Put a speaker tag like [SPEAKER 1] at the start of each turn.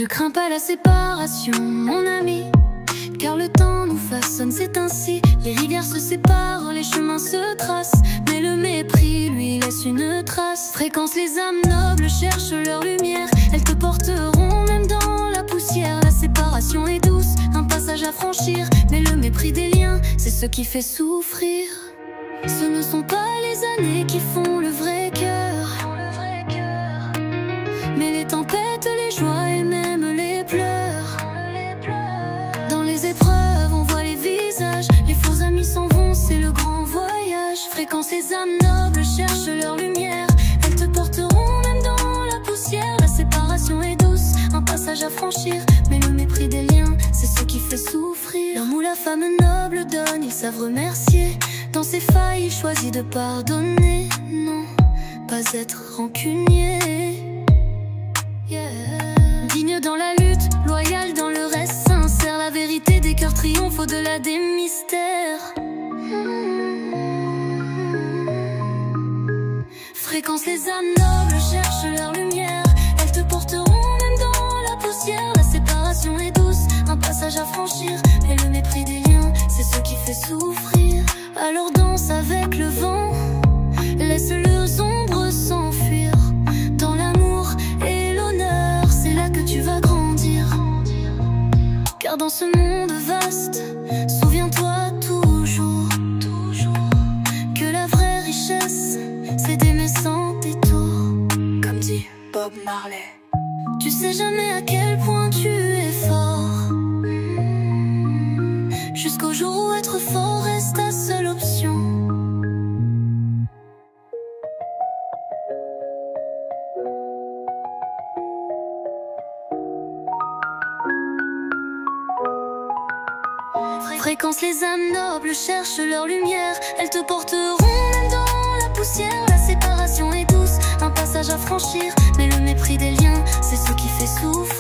[SPEAKER 1] Ne crains pas la séparation, mon ami, car le temps nous façonne, c'est ainsi. Les rivières se séparent, les chemins se tracent, mais le mépris, lui, laisse une trace. Fréquence, les âmes nobles cherchent leur lumière, elles te porteront même dans la poussière. La séparation est douce, un passage à franchir, mais le mépris des liens, c'est ce qui fait souffrir. Ce ne sont pas les années qui font le vrai cœur, mais les tempêtes, les joies et même les pleurs. Dans les épreuves, on voit les visages, les faux amis s'en vont, c'est le grand voyage. Fréquence, les âmes nobles cherchent leur lumière, elles te porteront même dans la poussière. La séparation est douce, un passage à franchir, mais le mépris des liens, c'est ce qui fait souffrir. L'homme ou la femme noble donne, ils savent remercier. Dans ses failles, il choisit de pardonner. Non, pas être rancunier. Digne dans la lutte, loyal dans le reste, sincère. La vérité des cœurs triomphe au-delà des mystères. Fréquence, les âmes nobles cherchent leur lumière, elles te porteront même dans la poussière. La séparation est douce, un passage à franchir, mais le mépris des liens, c'est ce qui fait souffrir. Alors danse avec le vent, laisse les ombres s'enfuir. Dans l'amour et l'honneur, c'est là que tu vas grandir. Car dans ce monde vaste, souviens-toi toujours que la vraie richesse, c'est d'aimer sans détour. Comme dit Bob Marley, tu sais jamais à quel point tu es fort, jusqu'au jour où être fort reste ta seule option. Fréquence, les âmes nobles cherchent leur lumière, elles te porteront même dans la poussière. La séparation est douce, un passage à franchir, mais le mépris des liens, c'est ce qui fait souffrir.